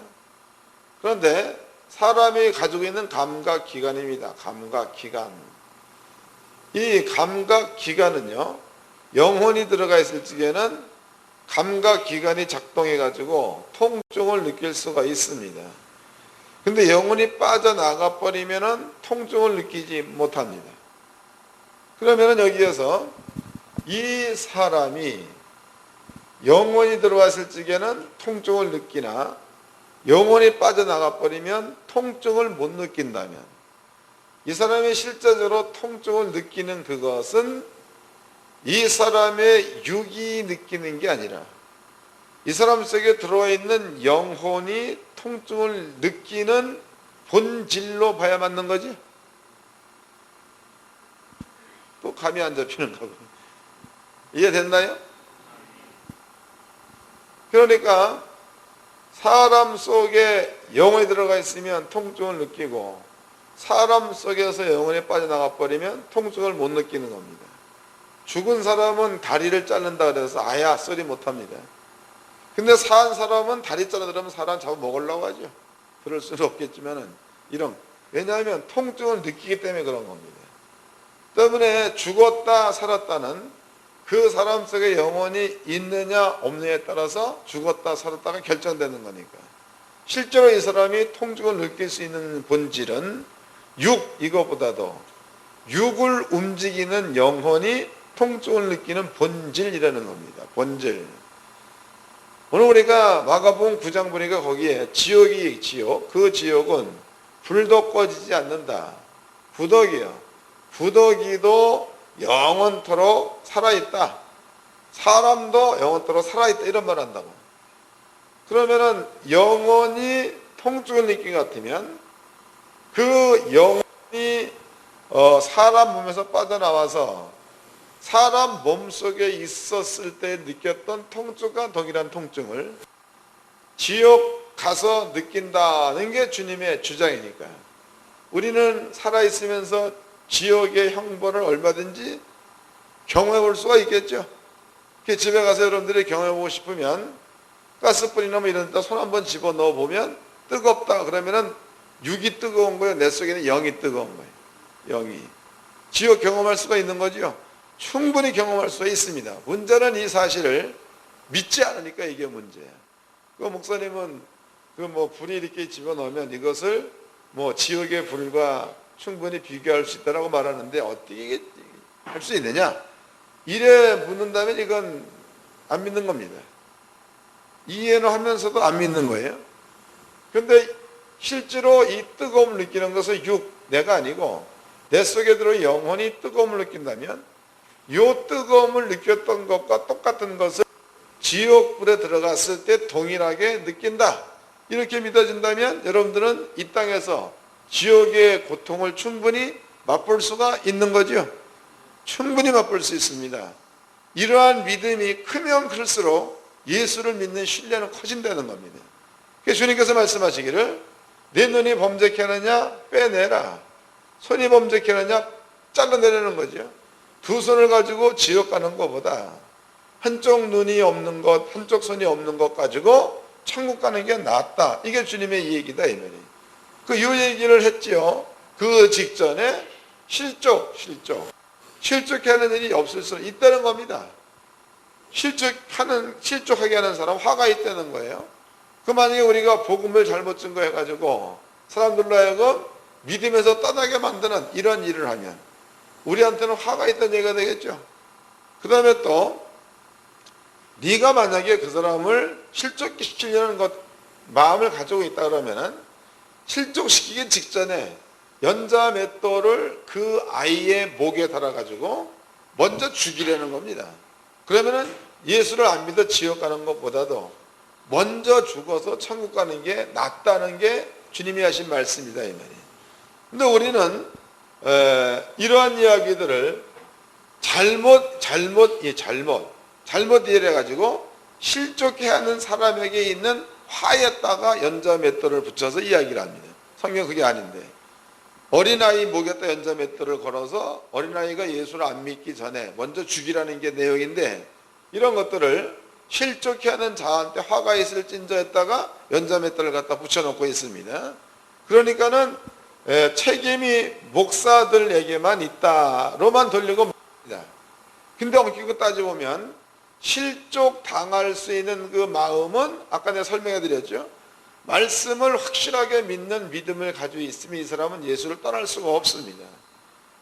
그런데 사람이 가지고 있는 감각기관입니다. 감각기관. 이 감각기관은요, 영혼이 들어가 있을 적에는 감각기관이 작동해 가지고 통증을 느낄 수가 있습니다. 근데 영혼이 빠져나가 버리면은 통증을 느끼지 못합니다. 그러면은 여기에서 이 사람이 영혼이 들어왔을 적에는 통증을 느끼나 영혼이 빠져나가 버리면 통증을 못 느낀다면, 이 사람이 실제적으로 통증을 느끼는 그것은 이 사람의 육이 느끼는 게 아니라 이 사람 속에 들어와 있는 영혼이 통증을 느끼는 본질로 봐야 맞는 거지. 또 감이 안 잡히는가 봐. 이해됐나요? 그러니까 사람 속에 영혼이 들어가 있으면 통증을 느끼고, 사람 속에서 영혼이 빠져나가 버리면 통증을 못 느끼는 겁니다. 죽은 사람은 다리를 자른다 그래서 아야 소리 못합니다. 근데 산 사람은 다리 자르려면 사람 잡아 먹으려고 하죠. 그럴 수는 없겠지만은 왜냐하면 통증을 느끼기 때문에 그런 겁니다. 때문에 죽었다 살았다는 그 사람 속에 영혼이 있느냐 없느냐에 따라서 죽었다 살았다가 결정되는 거니까. 실제로 이 사람이 통증을 느낄 수 있는 본질은 이거보다도 육을 움직이는 영혼이 통증을 느끼는 본질이라는 겁니다. 본질. 오늘 우리가 마가복음 9장 보니까 거기에 지옥. 그 지옥은 불도 꺼지지 않는다. 부더기요. 부더기도 영원토록 살아있다. 사람도 영원토록 살아있다. 이런 말 한다고. 그러면은 영원히 통증을 느낀 것 같으면 그 영혼이 사람 몸에서 빠져나와서 사람 몸속에 있었을 때 느꼈던 통증과 동일한 통증을 지옥 가서 느낀다는 게 주님의 주장이니까요. 우리는 살아있으면서 지옥의 형벌을 얼마든지 경험해 볼 수가 있겠죠. 집에 가서 여러분들이 경험해 보고 싶으면 가스불이나 뭐 이런 데다 손 한번 집어넣어 보면 뜨겁다 그러면은 육이 뜨거운 거예요? 내 속에는 영이 뜨거운 거예요? 영이. 지옥 경험할 수가 있는 거죠. 충분히 경험할 수가 있습니다. 문제는 이 사실을 믿지 않으니까 이게 문제야. 그 목사님은 불이 이렇게 집어넣으면 이것을 지옥의 불과 충분히 비교할 수 있다라고 말하는데 어떻게 할 수 있느냐? 이래 묻는다면 이건 안 믿는 겁니다. 이해는 하면서도 안 믿는 거예요. 그런데 실제로 이 뜨거움을 느끼는 것은 내가 아니고 내 속에 들어 영혼이 뜨거움을 느낀다면 이 뜨거움을 느꼈던 것과 똑같은 것을 지옥불에 들어갔을 때 동일하게 느낀다. 이렇게 믿어진다면 여러분들은 이 땅에서 지옥의 고통을 충분히 맛볼 수가 있는 거죠. 충분히 맛볼 수 있습니다. 이러한 믿음이 크면 클수록 예수를 믿는 신뢰는 커진다는 겁니다. 그래서 주님께서 말씀하시기를 내 눈이 범죄케 하느냐 빼내라, 손이 범죄케 하느냐 잘라내라는 거죠. 두 손을 가지고 지옥 가는 것보다 한쪽 눈이 없는 것, 한쪽 손이 없는 것 가지고 천국 가는 게 낫다. 이게 주님의 얘기다 이 말이에요. 그 요 얘기를 했지요. 그 직전에 실족해 하는 일이 없을 수 있다는 겁니다. 실족하게 하는 사람 화가 있다는 거예요. 그 만약에 우리가 복음을 잘못 증거해가지고 사람들로 하여금 믿음에서 떠나게 만드는 이런 일을 하면 우리한테는 화가 있다는 얘기가 되겠죠. 그 다음에 또 네가 만약에 그 사람을 실족시키려는 것 마음을 가지고 있다 그러면은 실족시키기 직전에 연자맷돌을 그 아이의 목에 달아가지고 먼저 죽이려는 겁니다. 그러면은 예수를 안 믿어 지옥 가는 것보다도 먼저 죽어서 천국 가는 게 낫다는 게 주님이 하신 말씀이다 이 말이에요. 근데 우리는 이러한 이야기들을 잘못 이해해가지고 실족해 하는 사람에게 있는 화에다가 연자맷돌을 붙여서 이야기를 합니다. 성경 그게 아닌데 어린아이 목에다 연자맷돌을 걸어서 어린아이가 예수를 안 믿기 전에 먼저 죽이라는 게 내용인데 이런 것들을 실족해 하는 자한테 화가 있을 찐저에다가 연자맷돌을 갖다 붙여놓고 있습니다. 그러니까는 책임이 목사들에게만 있다로만 돌리고 맙니다. 근데 엉키고 따져보면 실족 당할 수 있는 그 마음은 아까 내가 설명해 드렸죠. 말씀을 확실하게 믿는 믿음을 가지고 있으면 이 사람은 예수를 떠날 수가 없습니다.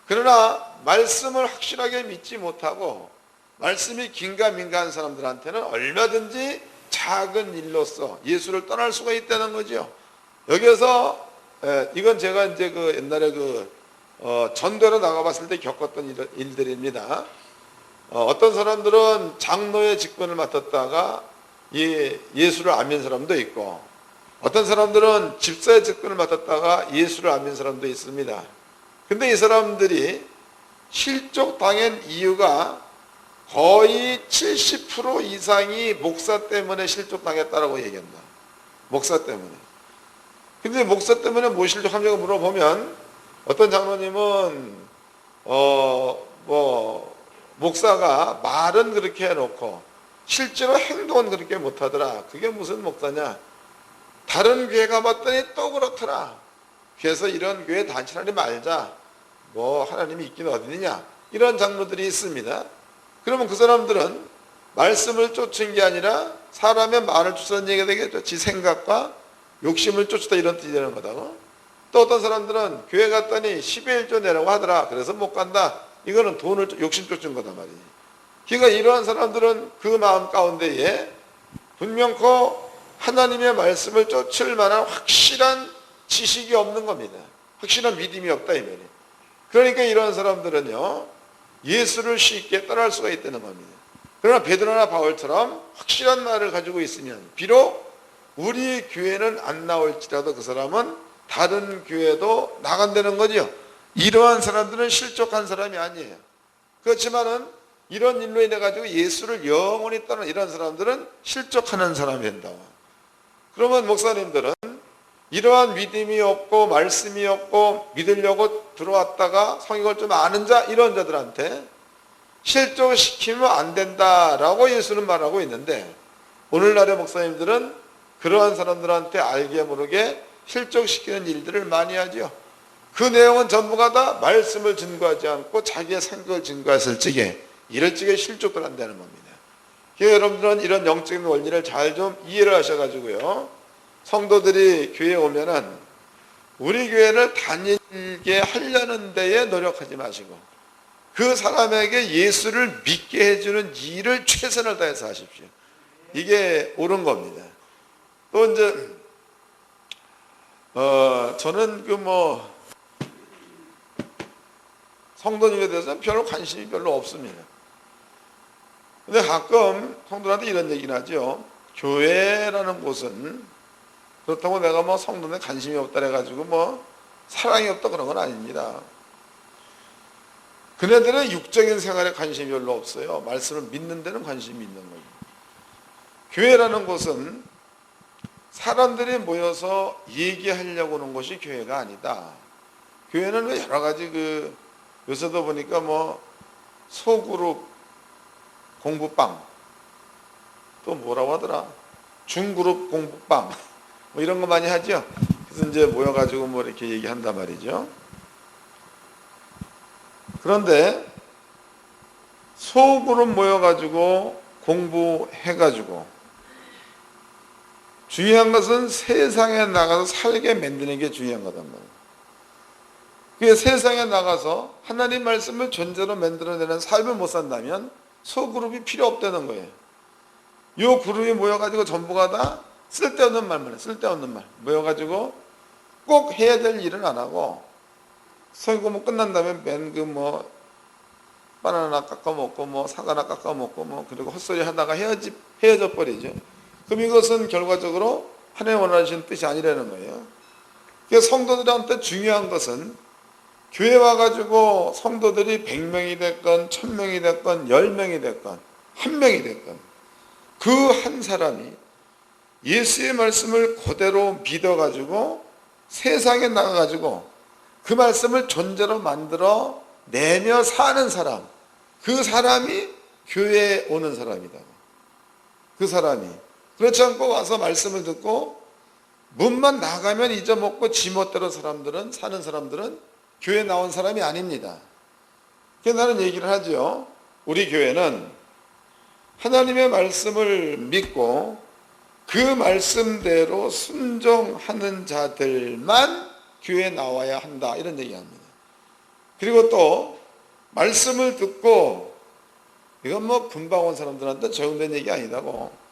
그러나 말씀을 확실하게 믿지 못하고 말씀이 긴가민가한 사람들한테는 얼마든지 작은 일로서 예수를 떠날 수가 있다는 거죠. 여기에서 이건 제가 이제 그 옛날에 전도로 나가봤을 때 겪었던 일들입니다. 어떤 사람들은 장로의 직분을 맡았다가 예수를 안 믿는 사람도 있고 어떤 사람들은 집사의 직분을 맡았다가 예수를 안 믿는 사람도 있습니다. 근데 이 사람들이 실족당한 이유가 거의 70% 이상이 목사 때문에 실족당했다라고 얘기한다. 목사 때문에. 근데 목사 때문에 뭐 실족하냐고 물어보면 어떤 장로님은 목사가 말은 그렇게 해놓고 실제로 행동은 그렇게 못하더라. 그게 무슨 목사냐? 다른 교회 가봤더니 또 그렇더라. 그래서 이런 교회 단신하지 말자. 하나님이 있긴 어디느냐? 이런 장로들이 있습니다. 그러면 그 사람들은 말씀을 쫓은 게 아니라 사람의 말을 쫓는 얘기가 되겠죠. 지 생각과 욕심을 쫓다 이런 뜻이 되는 거다고. 또 어떤 사람들은 교회 갔더니 10의 1조 내라고 하더라. 그래서 못 간다. 이거는 돈을 욕심 쫓은 거다 말이지. 그러니까 이러한 사람들은 그 마음 가운데에 분명코 하나님의 말씀을 쫓을 만한 확실한 지식이 없는 겁니다. 확실한 믿음이 없다 이 말이에요. 그러니까 이러한 사람들은요 예수를 쉽게 떠날 수가 있다는 겁니다. 그러나 베드로나 바울처럼 확실한 말을 가지고 있으면 비록 우리 교회는 안 나올지라도 그 사람은 다른 교회도 나간다는 거죠. 이러한 사람들은 실족한 사람이 아니에요. 그렇지만은 이런 일로 인해 가지고 예수를 영원히 떠난 이런 사람들은 실족하는 사람이 된다고. 그러면 목사님들은 이러한 믿음이 없고 말씀이 없고 믿으려고 들어왔다가 성경을 좀 아는 자 이런 자들한테 실족시키면 안 된다라고 예수는 말하고 있는데 오늘날의 목사님들은 그러한 사람들한테 알게 모르게 실족시키는 일들을 많이 하죠. 그 내용은 전부가 다 말씀을 증거하지 않고 자기의 생각을 증거했을 적에 이럴 적에 실족을 한다는 겁니다. 여러분들은 이런 영적인 원리를 잘 좀 이해를 하셔가지고요 성도들이 교회에 오면은 우리 교회를 다니게 하려는 데에 노력하지 마시고 그 사람에게 예수를 믿게 해주는 일을 최선을 다해서 하십시오. 이게 옳은 겁니다. 또 이제 저는 성도님에 대해서는 별로 관심이 별로 없습니다. 근데 가끔 성도한테 이런 얘기는 하죠. 교회라는 곳은 그렇다고 내가 성도에 관심이 없다 해가지고 사랑이 없다 그런 건 아닙니다. 그네들은 육적인 생활에 관심이 별로 없어요. 말씀을 믿는 데는 관심이 있는 거예요. 교회라는 곳은 사람들이 모여서 얘기하려고 하는 곳이 교회가 아니다. 교회는 왜 여러 가지 요새도 보니까 뭐 소그룹 공부방, 또 뭐라고 하더라, 중그룹 공부방, 뭐 이런 거 많이 하죠. 그래서 이제 모여가지고 뭐 이렇게 얘기한단 말이죠. 그런데 소그룹 모여가지고 공부해가지고 중요한 것은 세상에 나가서 살게 만드는 게 중요한 거단 말이에요. 그 세상에 나가서 하나님 말씀을 존재로 만들어내는 삶을 못 산다면 소그룹이 필요 없다는 거예요. 요 그룹이 모여가지고 전부가 다 쓸데없는 말만 해. 쓸데없는 말 모여가지고 꼭 해야 될 일은 안 하고 설교문 끝난 다음에 맨 바나나 깎아 먹고 뭐 사과나 깎아 먹고 뭐 그리고 헛소리 하다가 헤어져 버리죠. 그럼 이것은 결과적으로 하나님 원하시는 뜻이 아니라는 거예요. 그래서 성도들한테 중요한 것은 교회 와가지고 성도들이 100명이 됐건 1000명이 됐건 10명이 됐건 1명이 됐건 그 한 사람이 예수의 말씀을 그대로 믿어가지고 세상에 나가가지고 그 말씀을 존재로 만들어 내며 사는 사람, 그 사람이 교회에 오는 사람이다. 그 사람이 그렇지 않고 와서 말씀을 듣고 문만 나가면 잊어먹고 지멋대로 사는 사람들은 교회에 나온 사람이 아닙니다. 그래서 나는 얘기를 하죠. 우리 교회는 하나님의 말씀을 믿고 그 말씀대로 순종하는 자들만 교회에 나와야 한다, 이런 얘기합니다. 그리고 또 말씀을 듣고 이건 뭐 금방 온 사람들한테 적용된 얘기 아니다고,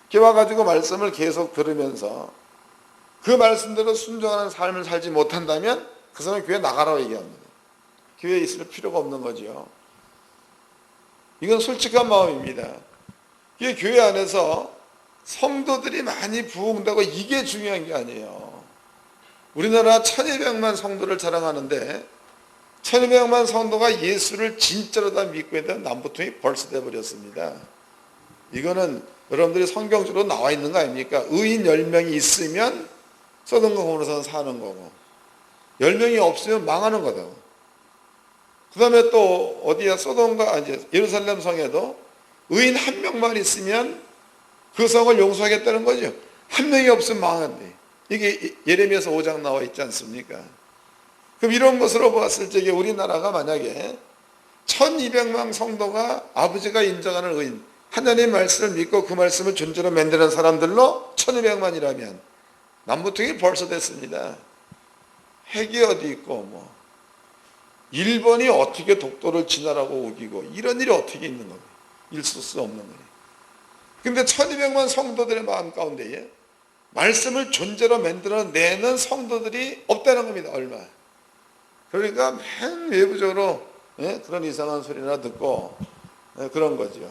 이렇게 와가지고 말씀을 계속 들으면서 그 말씀대로 순종하는 삶을 살지 못한다면 그 사람은 교회 나가라고 얘기합니다. 교회에 있을 필요가 없는 거죠. 이건 솔직한 마음입니다. 이게 교회 안에서 성도들이 많이 부흥되고 이게 중요한 게 아니에요. 우리나라 1200만 성도를 자랑하는데 1200만 성도가 예수를 진짜로 다 믿고 있는 남부통이 벌써 돼버렸습니다. 이거는 여러분들이 성경적으로 나와 있는 거 아닙니까? 의인 10명이 있으면 소돔과 고모라서는 사는 거고 10명이 없으면 망하는 거다. 그 다음에 또 어디야, 소돔과 예루살렘 성에도 의인 1명만 있으면 그 성을 용서하겠다는 거죠. 1명이 없으면 망한대. 이게 예레미야서 5장 나와 있지 않습니까? 그럼 이런 것으로 봤을 적에 우리나라가 만약에 1200만 성도가 아버지가 인정하는 의인, 하나님 말씀을 믿고 그 말씀을 존재로 만드는 사람들로 1200만이라면 남부통일이 벌써 됐습니다. 핵이 어디 있고 일본이 어떻게 독도를 진화라고 우기고 이런 일이 어떻게 있는 겁니까? 있을 수 없는 거예요. 근데 1200만 성도들의 마음 가운데에 말씀을 존재로 만들어내는 성도들이 없다는 겁니다. 얼마. 그러니까 맨 외부적으로 그런 이상한 소리나 듣고 그런 거죠.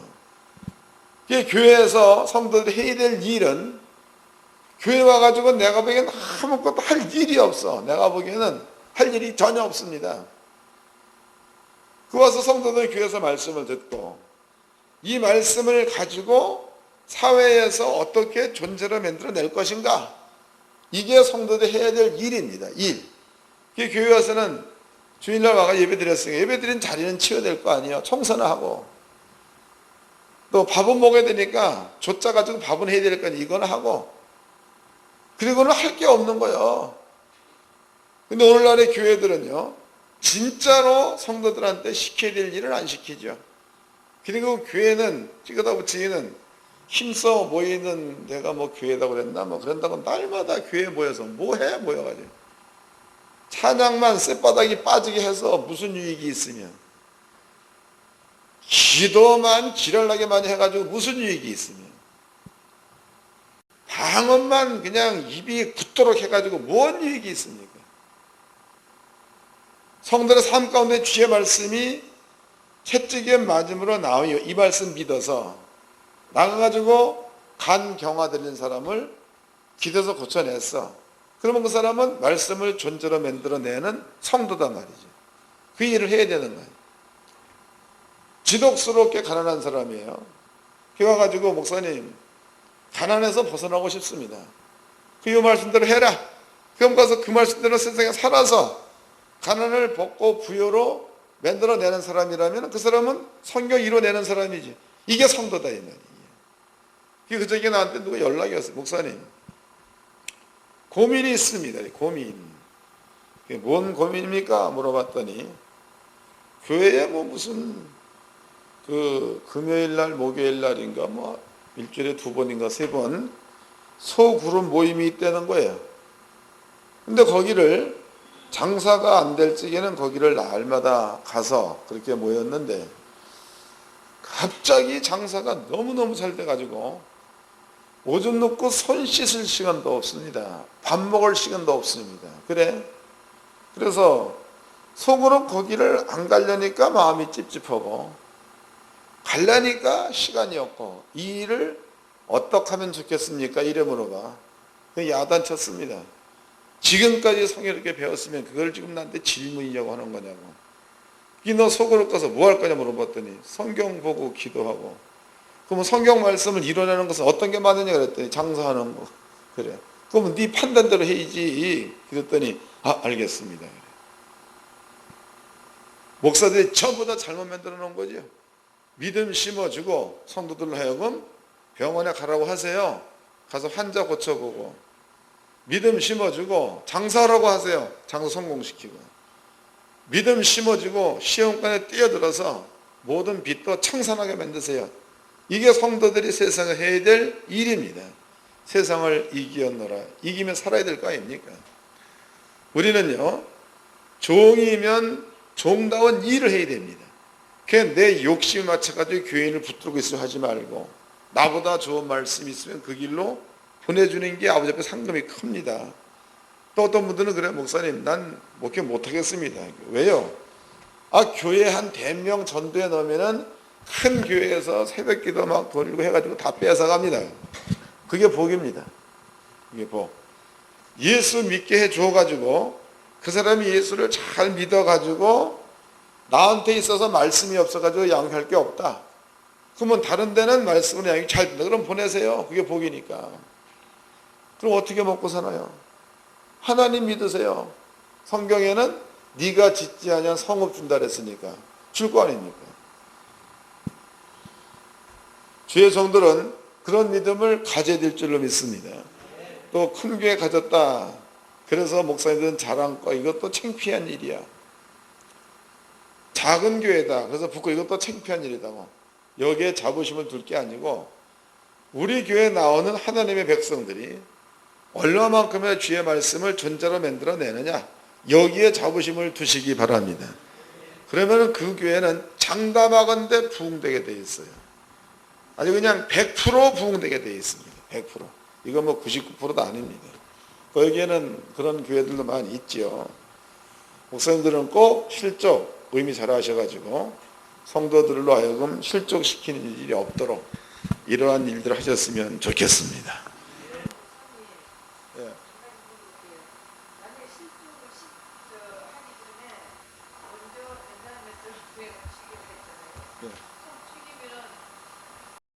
교회에서 성도들이 해야 될 일은, 교회 와가지고 내가 보기에는 아무것도 할 일이 없어. 내가 보기에는 할 일이 전혀 없습니다. 그 와서 성도들 교회에서 말씀을 듣고 이 말씀을 가지고 사회에서 어떻게 존재를 만들어낼 것인가, 이게 성도들이 해야 될 일입니다. 일. 교회 와서는 주일날 와가 예배 드렸으니까 예배 드린 자리는 치워야 될 거 아니에요. 청소는 하고 또 밥은 먹어야 되니까 줬자 가지고 밥은 해야 될 거 아니에요. 이거는 하고, 그리고는 할 게 없는 거예요. 근데 오늘날의 교회들은요, 진짜로 성도들한테 시켜야 될 일을 안 시키죠. 그리고 교회는 찍어다 붙이기는 힘써 모이는 데가 교회다고 그랬나 그런다고 날마다 교회에 모여서 뭐해? 모여가지고 찬양만 쌔바닥이 빠지게 해서 무슨 유익이 있으면, 기도만 지랄나게 많이 해가지고 무슨 유익이 있으면, 방언만 그냥 입이 굳도록 해가지고 뭔 유익이 있습니까? 성도의 삶 가운데 주의 말씀이 채찍에 맞음으로 나와요. 이 말씀 믿어서 나가가지고 간 경화 들린 사람을 기도해서 고쳐냈어. 그러면 그 사람은 말씀을 존재로 만들어내는 성도단 말이죠. 그 일을 해야 되는 거예요. 지독스럽게 가난한 사람이에요. 그 와가지고 목사님 가난에서 벗어나고 싶습니다. 그 말씀대로 해라. 그럼 가서 그 말씀대로 세상에 살아서 가난을 벗고 부여로 만들어내는 사람이라면 그 사람은 성경 이뤄내는 사람이지. 이게 성도다 이 말이에요. 그저께 나한테 누가 연락이 왔어요. 목사님 고민이 있습니다. 고민. 뭔 고민입니까? 물어봤더니 교회에 뭐 무슨 그 금요일 날 목요일 날인가 뭐 일주일에 2번인가 3번 소그룹 모임이 있다는 거예요. 근데 거기를 장사가 안 될 적에는 거기를 날마다 가서 그렇게 모였는데 갑자기 장사가 너무너무 잘 돼가지고 오줌 놓고 손 씻을 시간도 없습니다. 밥 먹을 시간도 없습니다. 그래서 속으로 거기를 안 가려니까 마음이 찝찝하고 가려니까 시간이 없고 이 일을 어떻게 하면 좋겠습니까? 이래 물어봐. 야단쳤습니다. 지금까지 성경 이렇게 배웠으면 그걸 지금 나한테 질문이냐고 하는 거냐고. 너 속으로 가서 뭐 할 거냐 물어봤더니 성경 보고 기도하고. 그러면 성경 말씀을 이뤄내는 것은 어떤 게 맞느냐 그랬더니 장사하는 거. 그래. 그러면 네 판단대로 해야지. 그랬더니 알겠습니다. 목사들이 전부 다 잘못 만들어 놓은 거죠. 믿음 심어주고 성도들로 하여금 병원에 가라고 하세요. 가서 환자 고쳐보고. 믿음 심어주고 장사하라고 하세요. 장사 성공시키고. 믿음 심어주고 시험관에 뛰어들어서 모든 빚도 청산하게 만드세요. 이게 성도들이 세상에 해야 될 일입니다. 세상을 이기었노라. 이기면 살아야 될 거 아닙니까? 우리는요 종이면 종다운 일을 해야 됩니다. 그냥 내 욕심에 맞춰가지고 교인을 붙들고 있으려 하지 말고 나보다 좋은 말씀이 있으면 그 길로 보내주는 게 아버지 앞에 상금이 큽니다. 또 어떤 분들은 그래요. 목사님 난 목회 못하겠습니다. 왜요? 교회 한 100명 전도에 넣으면은 큰 교회에서 새벽기도 막 돌리고 해가지고 다 뺏어갑니다. 그게 복입니다. 그게 복. 예수 믿게 해줘가지고 그 사람이 예수를 잘 믿어가지고 나한테 있어서 말씀이 없어가지고 양육할 게 없다. 그러면 다른 데는 말씀으로 양육 잘 된다. 그럼 보내세요. 그게 복이니까. 그럼 어떻게 먹고 사나요? 하나님 믿으세요. 성경에는 네가 짓지 아니한 성읍 준다 그랬으니까 줄 거 아닙니까? 주의 성들은 그런 믿음을 가져야 될 줄로 믿습니다. 또 큰 교회 가졌다. 그래서 목사님들은 자랑거 이것도 창피한 일이야. 작은 교회다. 그래서 부끄 이것도 창피한 일이다고. 여기에 자부심을 둘 게 아니고 우리 교회에 나오는 하나님의 백성들이 얼마만큼의 주의 말씀을 존재로 만들어내느냐 여기에 자부심을 두시기 바랍니다. 그러면 그 교회는 장담하건대 부흥되게 되어 있어요. 아주 그냥 100% 부흥되게 되어 있습니다. 100%. 이건 뭐 99%도 아닙니다. 거기에는 그런 교회들도 많이 있지요. 목사님들은 꼭 실족 의미 잘 하셔가지고 성도들로 하여금 실족시키는 일이 없도록 이러한 일들을 하셨으면 좋겠습니다. 예. 예.